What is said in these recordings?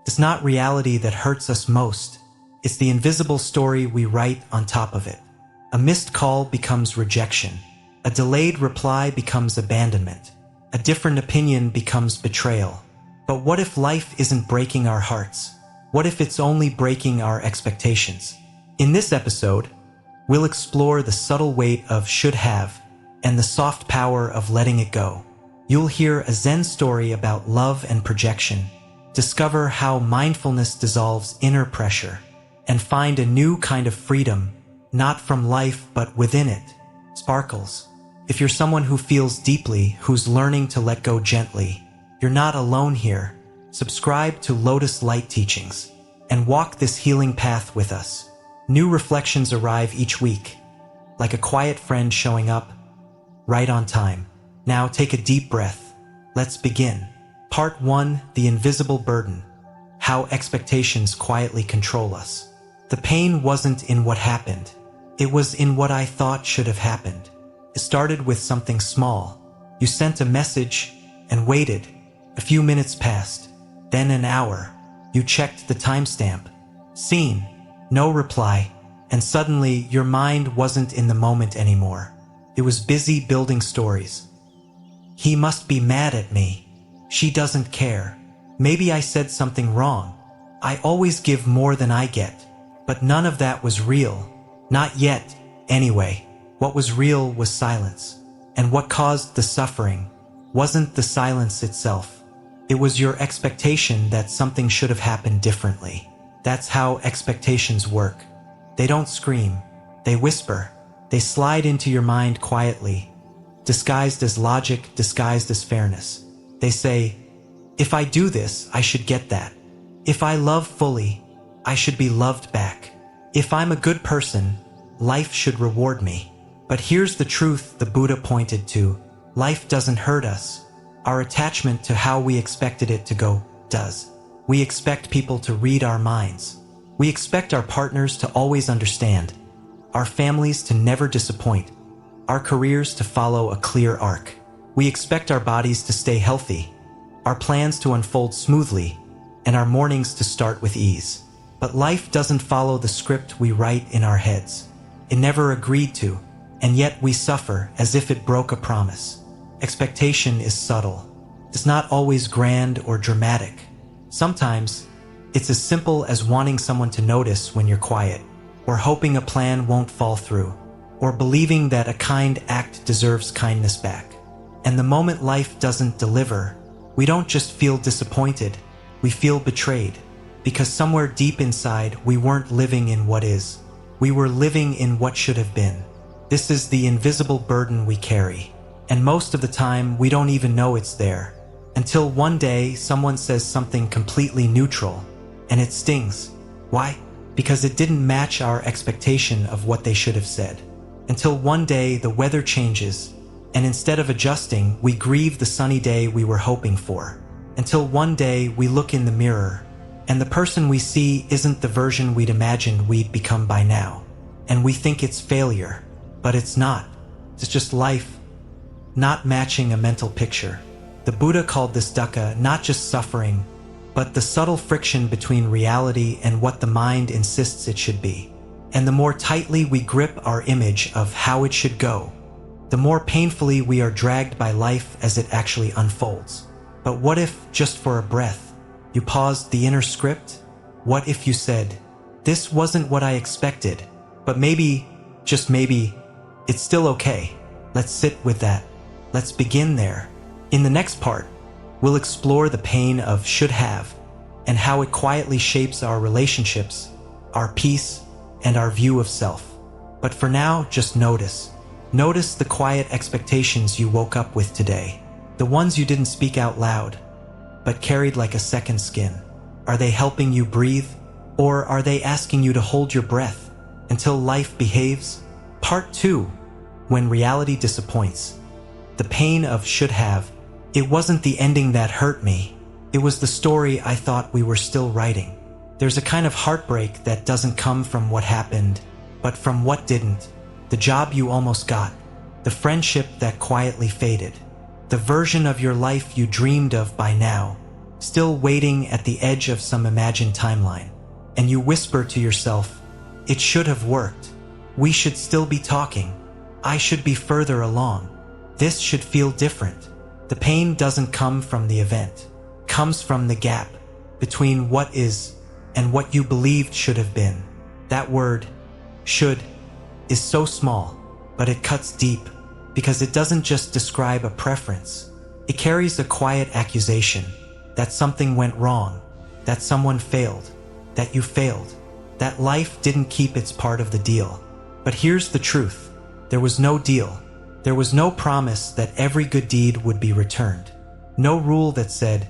It's not reality that hurts us most. It's the invisible story we write on top of it. A missed call becomes rejection. A delayed reply becomes abandonment. A different opinion becomes betrayal. But what if life isn't breaking our hearts? What if it's only breaking our expectations? In this episode, we'll explore the subtle weight of should have and the soft power of letting it go. You'll hear a Zen story about love and projection, discover how mindfulness dissolves inner pressure, and find a new kind of freedom, not from life but within it. Sparkles. If you're someone who feels deeply, who's learning to let go gently, you're not alone here. Subscribe to Lotus Light Teachings and walk this healing path with us. New reflections arrive each week, like a quiet friend showing up right on time. Now take a deep breath. Let's begin. Part 1: The Invisible Burden. How expectations quietly control us. The pain wasn't in what happened. It was in what I thought should have happened. It started with something small. You sent a message and waited. A few minutes passed, then an hour. You checked the timestamp. Seen, no reply, and suddenly your mind wasn't in the moment anymore. It was busy building stories. He must be mad at me. She doesn't care. Maybe I said something wrong. I always give more than I get. But none of that was real. Not yet, anyway. What was real was silence. And what caused the suffering wasn't the silence itself. It was your expectation that something should have happened differently. That's how expectations work. They don't scream. They whisper. They slide into your mind quietly, disguised as logic, disguised as fairness. They say, if I do this, I should get that. If I love fully, I should be loved back. If I'm a good person, life should reward me. But here's the truth the Buddha pointed to. Life doesn't hurt us. Our attachment to how we expected it to go does. We expect people to read our minds. We expect our partners to always understand, our families to never disappoint, our careers to follow a clear arc. We expect our bodies to stay healthy, our plans to unfold smoothly, and our mornings to start with ease. But life doesn't follow the script we write in our heads. It never agreed to, and yet we suffer as if it broke a promise. Expectation is subtle. It's not always grand or dramatic. Sometimes, it's as simple as wanting someone to notice when you're quiet, or hoping a plan won't fall through, or believing that a kind act deserves kindness back. And the moment life doesn't deliver, we don't just feel disappointed, we feel betrayed. Because somewhere deep inside, we weren't living in what is. We were living in what should have been. This is the invisible burden we carry. And most of the time, we don't even know it's there. Until one day, someone says something completely neutral, and it stings. Why? Because it didn't match our expectation of what they should have said. Until one day, the weather changes, and instead of adjusting, we grieve the sunny day we were hoping for. Until one day, we look in the mirror, and the person we see isn't the version we'd imagined we'd become by now. And we think it's failure, but it's not. It's just life not matching a mental picture. The Buddha called this dukkha not just suffering, but the subtle friction between reality and what the mind insists it should be. And the more tightly we grip our image of how it should go, the more painfully we are dragged by life as it actually unfolds. But what if, just for a breath, you paused the inner script? What if you said, this wasn't what I expected, but maybe, just maybe, it's still okay. Let's sit with that. Let's begin there. In the next part, we'll explore the pain of should have and how it quietly shapes our relationships, our peace, and our view of self. But for now, just notice. Notice the quiet expectations you woke up with today. The ones you didn't speak out loud, but carried like a second skin. Are they helping you breathe? Or are they asking you to hold your breath until life behaves? Part 2, when reality disappoints. The pain of should have. It wasn't the ending that hurt me. It was the story I thought we were still writing. There's a kind of heartbreak that doesn't come from what happened, but from what didn't. The job you almost got. The friendship that quietly faded. The version of your life you dreamed of by now. still waiting at the edge of some imagined timeline. And you whisper to yourself, it should have worked. We should still be talking. I should be further along. This should feel different. The pain doesn't come from the event. It comes from the gap between what is and what you believed should have been. That word, should, is so small, but it cuts deep because it doesn't just describe a preference. It carries a quiet accusation that something went wrong, that someone failed, that you failed, that life didn't keep its part of the deal. But here's the truth. There was no deal. There was no promise that every good deed would be returned. No rule that said,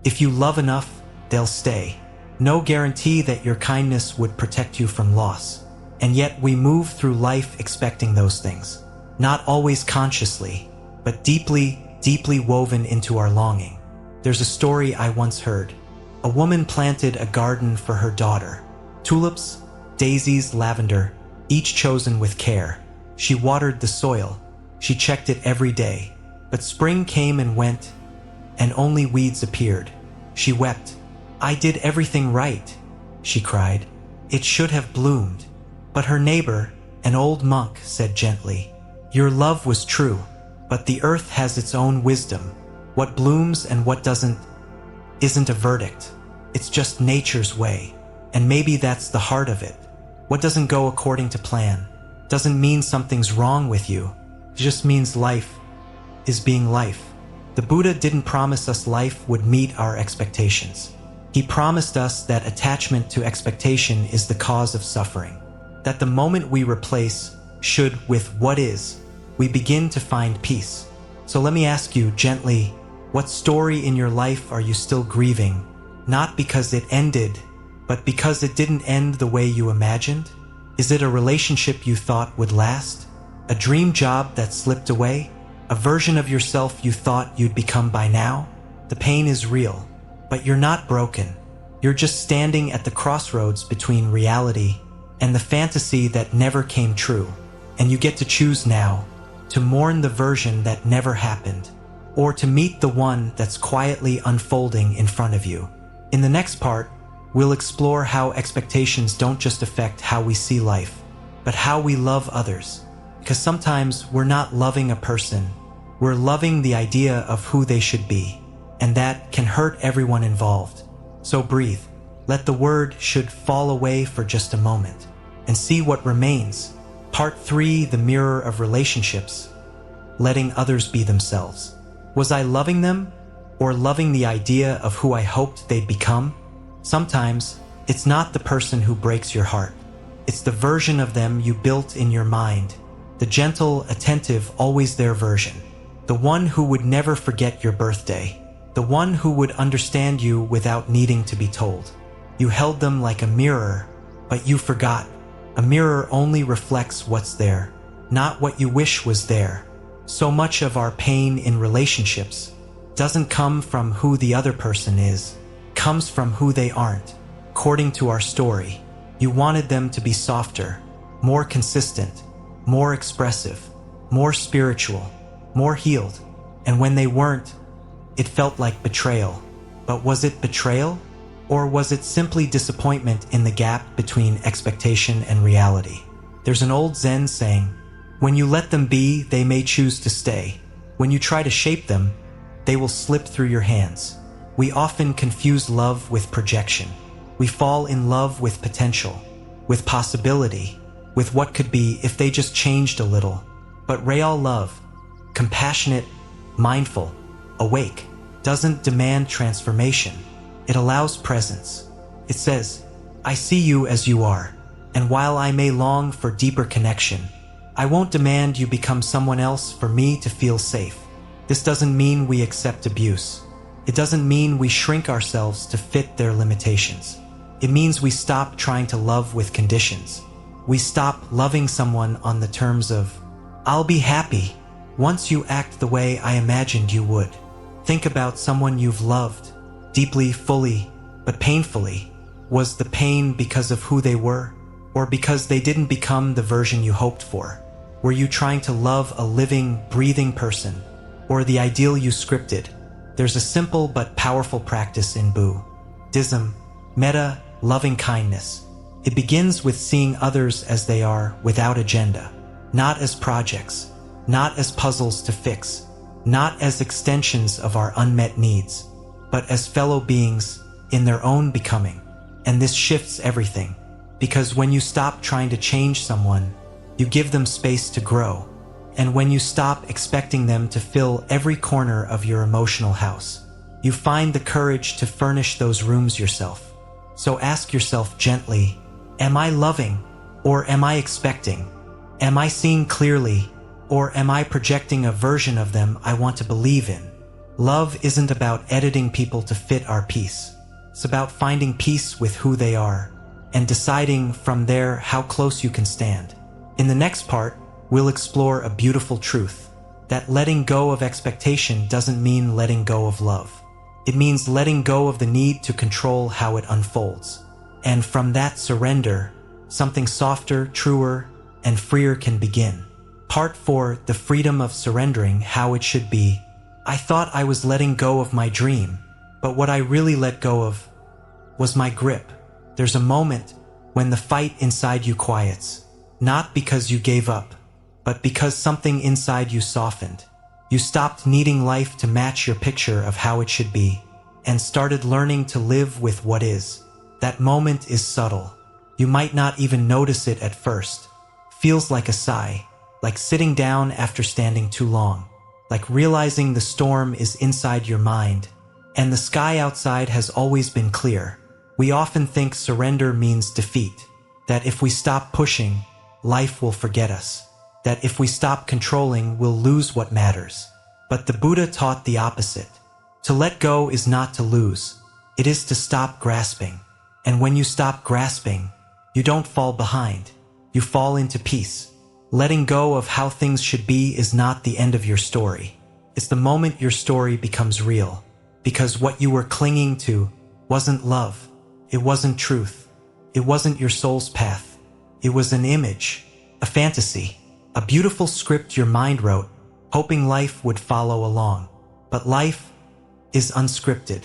if you love enough, they'll stay. No guarantee that your kindness would protect you from loss. And yet we move through life expecting those things. Not always consciously, but deeply, deeply woven into our longing. There's a story I once heard. A woman planted a garden for her daughter. Tulips, daisies, lavender, each chosen with care. She watered the soil. She checked it every day. But spring came and went, and only weeds appeared. She wept. I did everything right, she cried. It should have bloomed. But her neighbor, an old monk, said gently, your love was true, but the earth has its own wisdom. What blooms and what doesn't isn't a verdict. It's just nature's way. And maybe that's the heart of it. What doesn't go according to plan doesn't mean something's wrong with you. It just means life is being life. The Buddha didn't promise us life would meet our expectations. He promised us that attachment to expectation is the cause of suffering. That the moment we replace should with what is, we begin to find peace. So let me ask you gently, what story in your life are you still grieving? Not because it ended, but because it didn't end the way you imagined? Is it a relationship you thought would last? A dream job that slipped away? A version of yourself you thought you'd become by now? The pain is real, but you're not broken. You're just standing at the crossroads between reality and the fantasy that never came true. And you get to choose now, to mourn the version that never happened, or to meet the one that's quietly unfolding in front of you. In the next part, we'll explore how expectations don't just affect how we see life, but how we love others. Because sometimes we're not loving a person, we're loving the idea of who they should be, and that can hurt everyone involved. So breathe, let the word should fall away for just a moment, and see what remains. Part 3, the mirror of relationships, letting others be themselves. Was I loving them, or loving the idea of who I hoped they'd become? Sometimes, it's not the person who breaks your heart. It's the version of them you built in your mind. The gentle, attentive, always there version. The one who would never forget your birthday. The one who would understand you without needing to be told. You held them like a mirror, but you forgot. A mirror only reflects what's there, not what you wish was there. So much of our pain in relationships doesn't come from who the other person is, comes from who they aren't. According to our story, you wanted them to be softer, more consistent, more expressive, more spiritual, more healed. And when they weren't, it felt like betrayal. But was it betrayal? Or was it simply disappointment in the gap between expectation and reality? There's an old Zen saying, when you let them be, they may choose to stay. When you try to shape them, they will slip through your hands. We often confuse love with projection. We fall in love with potential, with possibility, with what could be if they just changed a little. But real love, compassionate, mindful, awake, doesn't demand transformation. It allows presence. It says, I see you as you are, and while I may long for deeper connection, I won't demand you become someone else for me to feel safe. This doesn't mean we accept abuse. It doesn't mean we shrink ourselves to fit their limitations. It means we stop trying to love with conditions. We stop loving someone on the terms of, I'll be happy once you act the way I imagined you would. Think about someone you've loved, deeply, fully, but painfully. Was the pain because of who they were, or because they didn't become the version you hoped for? Were you trying to love a living, breathing person, or the ideal you scripted? There's a simple but powerful practice in Buddhism, metta, loving kindness. It begins with seeing others as they are without agenda, not as projects, not as puzzles to fix, not as extensions of our unmet needs, but as fellow beings in their own becoming. And this shifts everything, because when you stop trying to change someone, you give them space to grow. And when you stop expecting them to fill every corner of your emotional house, you find the courage to furnish those rooms yourself. So ask yourself gently, am I loving, or am I expecting? Am I seeing clearly, or am I projecting a version of them I want to believe in? Love isn't about editing people to fit our piece. It's about finding peace with who they are, and deciding from there how close you can stand. In the next part, we'll explore a beautiful truth, that letting go of expectation doesn't mean letting go of love. It means letting go of the need to control how it unfolds. And from that surrender, something softer, truer, and freer can begin. Part 4, the freedom of surrendering how it should be. I thought I was letting go of my dream, but what I really let go of was my grip. There's a moment when the fight inside you quiets, not because you gave up, but because something inside you softened. You stopped needing life to match your picture of how it should be, and started learning to live with what is. That moment is subtle. You might not even notice it at first. Feels like a sigh, like sitting down after standing too long, like realizing the storm is inside your mind, and the sky outside has always been clear. We often think surrender means defeat, that if we stop pushing, life will forget us, that if we stop controlling, we'll lose what matters. But the Buddha taught the opposite. To let go is not to lose. It is to stop grasping. And when you stop grasping, you don't fall behind. You fall into peace. Letting go of how things should be is not the end of your story. It's the moment your story becomes real. Because what you were clinging to wasn't love. It wasn't truth. It wasn't your soul's path. It was an image, a fantasy, a beautiful script your mind wrote, hoping life would follow along. But life is unscripted,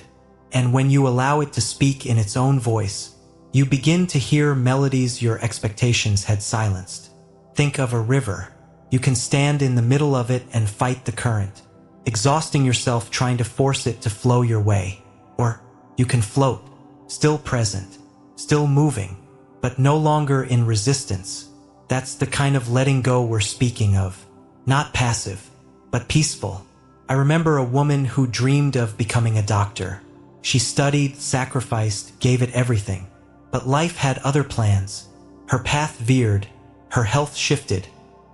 and when you allow it to speak in its own voice, you begin to hear melodies your expectations had silenced. Think of a river. You can stand in the middle of it and fight the current, exhausting yourself trying to force it to flow your way. Or you can float, still present, still moving, but no longer in resistance. That's the kind of letting go we're speaking of. Not passive, but peaceful. I remember a woman who dreamed of becoming a doctor. She studied, sacrificed, gave it everything. But life had other plans. Her path veered, her health shifted,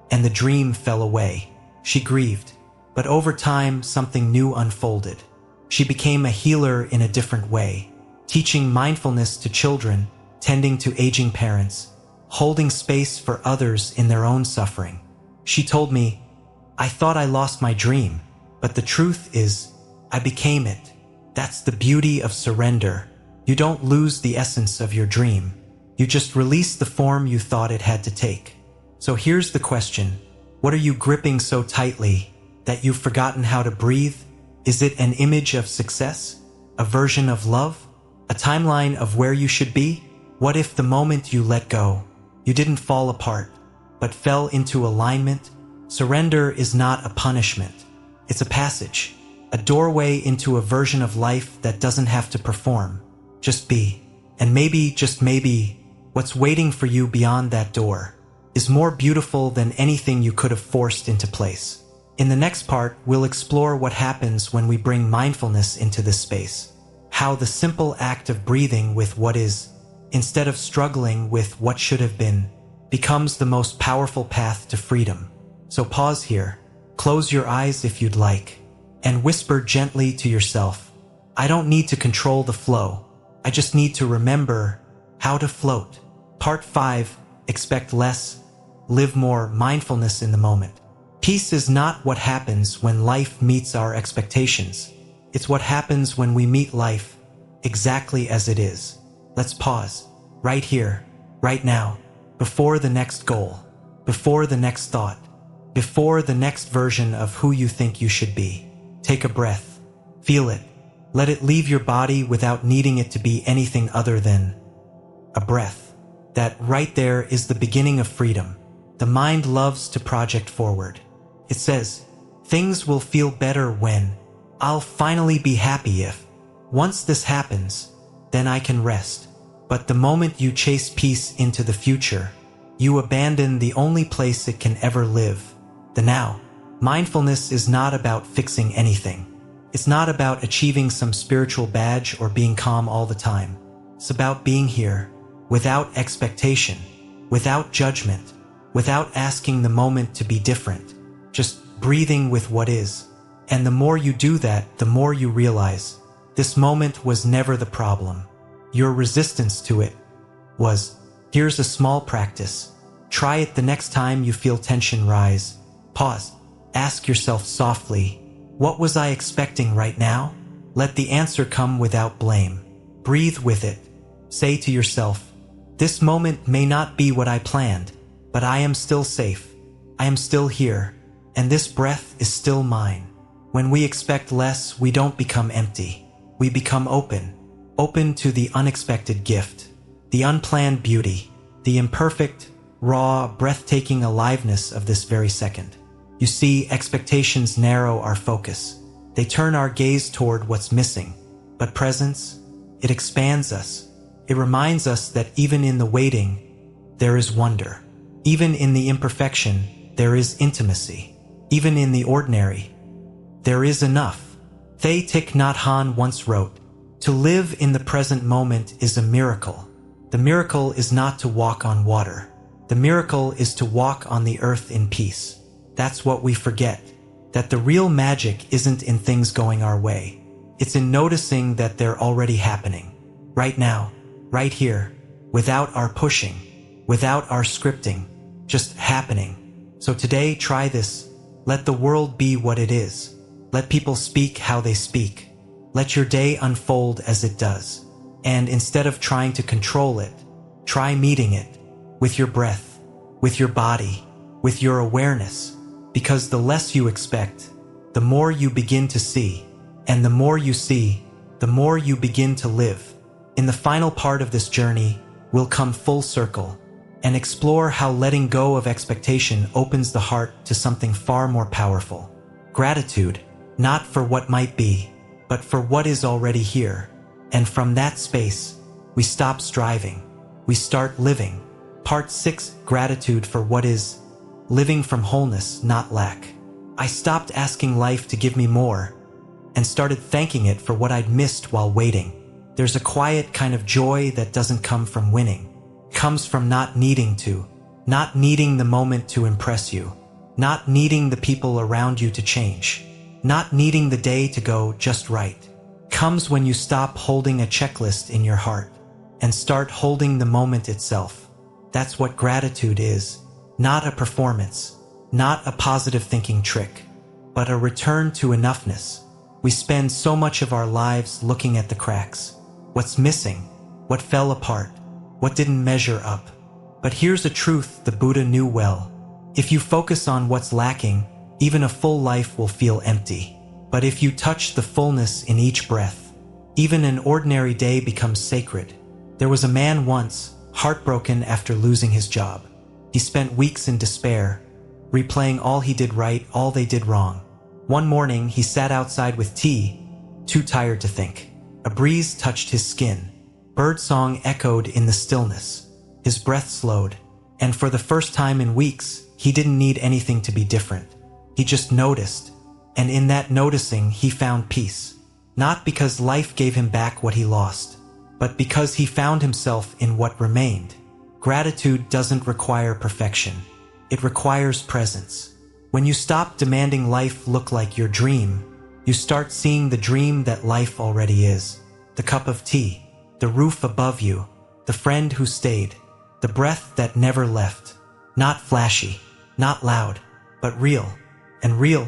and the dream fell away. She grieved, but over time something new unfolded. She became a healer in a different way, teaching mindfulness to children, tending to aging parents, holding space for others in their own suffering. She told me, I thought I lost my dream, but the truth is, I became it. That's the beauty of surrender. You don't lose the essence of your dream. You just release the form you thought it had to take. So here's the question. What are you gripping so tightly that you've forgotten how to breathe? Is it an image of success? A version of love? A timeline of where you should be? What if the moment you let go, you didn't fall apart, but fell into alignment? Surrender is not a punishment. It's a passage, a doorway into a version of life that doesn't have to perform. Just be. And maybe, just maybe, what's waiting for you beyond that door is more beautiful than anything you could have forced into place. In the next part, we'll explore what happens when we bring mindfulness into this space. How the simple act of breathing with what is, instead of struggling with what should have been, becomes the most powerful path to freedom. So pause here, close your eyes if you'd like, and whisper gently to yourself, I don't need to control the flow. I just need to remember how to float. Part 5, expect less, live more, mindfulness in the moment. Peace is not what happens when life meets our expectations. It's what happens when we meet life exactly as it is. Let's pause, right here, right now, before the next goal, before the next thought, before the next version of who you think you should be. Take a breath. Feel it. Let it leave your body without needing it to be anything other than a breath. That right there is the beginning of freedom. The mind loves to project forward. It says, things will feel better when I'll finally be happy if once this happens, then I can rest. But the moment you chase peace into the future, you abandon the only place it can ever live, the now. Mindfulness is not about fixing anything. It's not about achieving some spiritual badge or being calm all the time. It's about being here, without expectation, without judgment, without asking the moment to be different, just breathing with what is. And the more you do that, the more you realize this moment was never the problem. Your resistance to it was. Here's a small practice. Try it the next time you feel tension rise. Pause. Ask yourself softly, what was I expecting right now? Let the answer come without blame. Breathe with it. Say to yourself, this moment may not be what I planned, but I am still safe. I am still here, and this breath is still mine. When we expect less, we don't become empty. We become open. Open to the unexpected gift, the unplanned beauty, the imperfect, raw, breathtaking aliveness of this very second. You see, expectations narrow our focus. They turn our gaze toward what's missing. But presence, it expands us. It reminds us that even in the waiting, there is wonder. Even in the imperfection, there is intimacy. Even in the ordinary, there is enough. Thich Nhat Hanh once wrote, to live in the present moment is a miracle. The miracle is not to walk on water. The miracle is to walk on the earth in peace. That's what we forget, that the real magic isn't in things going our way. It's in noticing that they're already happening. Right now, right here, without our pushing, without our scripting, just happening. So today, try this. Let the world be what it is. Let people speak how they speak. Let your day unfold as it does. And instead of trying to control it, try meeting it with your breath, with your body, with your awareness. Because the less you expect, the more you begin to see. And the more you see, the more you begin to live. In the final part of this journey, we'll come full circle and explore how letting go of expectation opens the heart to something far more powerful. Gratitude. Not for what might be, but for what is already here. And from that space, we stop striving. We start living. Part 6, Gratitude for what is. Living from wholeness, not lack. I stopped asking life to give me more and started thanking it for what I'd missed while waiting. There's a quiet kind of joy that doesn't come from winning. It comes from not needing to, not needing the moment to impress you, not needing the people around you to change. Not needing the day to go just right. Comes when you stop holding a checklist in your heart and start holding the moment itself. That's what gratitude is. Not a performance, not a positive thinking trick, but a return to enoughness. We spend so much of our lives looking at the cracks. What's missing? What fell apart? What didn't measure up? But here's a truth the Buddha knew well. If you focus on what's lacking, even a full life will feel empty. But if you touch the fullness in each breath, even an ordinary day becomes sacred. There was a man once, heartbroken after losing his job. He spent weeks in despair, replaying all he did right, all they did wrong. One morning, he sat outside with tea, too tired to think. A breeze touched his skin. Birdsong echoed in the stillness. His breath slowed, and for the first time in weeks, he didn't need anything to be different. He just noticed, and in that noticing, he found peace. Not because life gave him back what he lost, but because he found himself in what remained. Gratitude doesn't require perfection. It requires presence. When you stop demanding life look like your dream, you start seeing the dream that life already is. The cup of tea, the roof above you, the friend who stayed, the breath that never left. Not flashy, not loud, but real. And real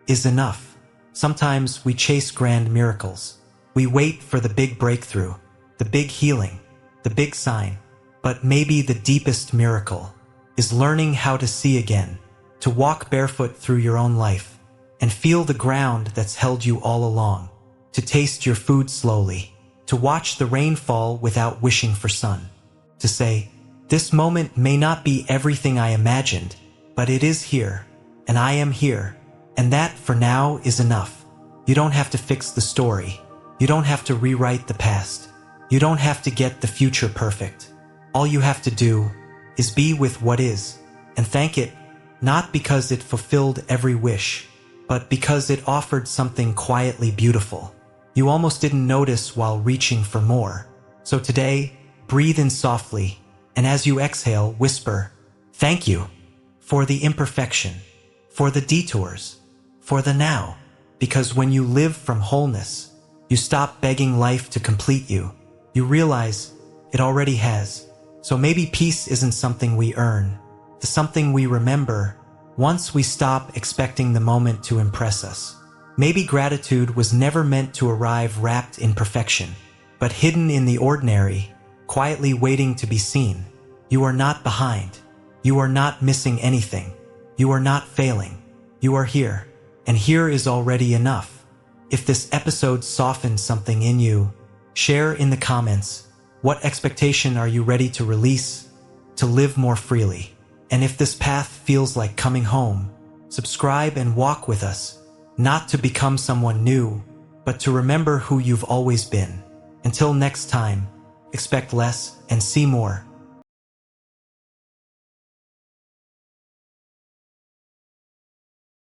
is enough. Sometimes we chase grand miracles. We wait for the big breakthrough, the big healing, the big sign. But maybe the deepest miracle is learning how to see again, to walk barefoot through your own life, and feel the ground that's held you all along. to taste your food slowly, to watch the rain fall without wishing for sun, to say, "This moment may not be everything I imagined, but it is here, and I am here, and that for now is enough." You don't have to fix the story. You don't have to rewrite the past. You don't have to get the future perfect. All you have to do is be with what is, and thank it, not because it fulfilled every wish, but because it offered something quietly beautiful. You almost didn't notice while reaching for more. So today, breathe in softly, and as you exhale, whisper, "Thank you for the imperfection, for the detours, for the now." Because when you live from wholeness, you stop begging life to complete you. You realize it already has. So maybe peace isn't something we earn. It's something we remember once we stop expecting the moment to impress us. Maybe gratitude was never meant to arrive wrapped in perfection, but hidden in the ordinary, quietly waiting to be seen. You are not behind. You are not missing anything. You are not failing. You are here, and here is already enough. If this episode softened something in you, share in the comments. What expectation are you ready to release, to live more freely? And if this path feels like coming home, subscribe and walk with us, not to become someone new, but to remember who you've always been. Until next time, expect less and see more.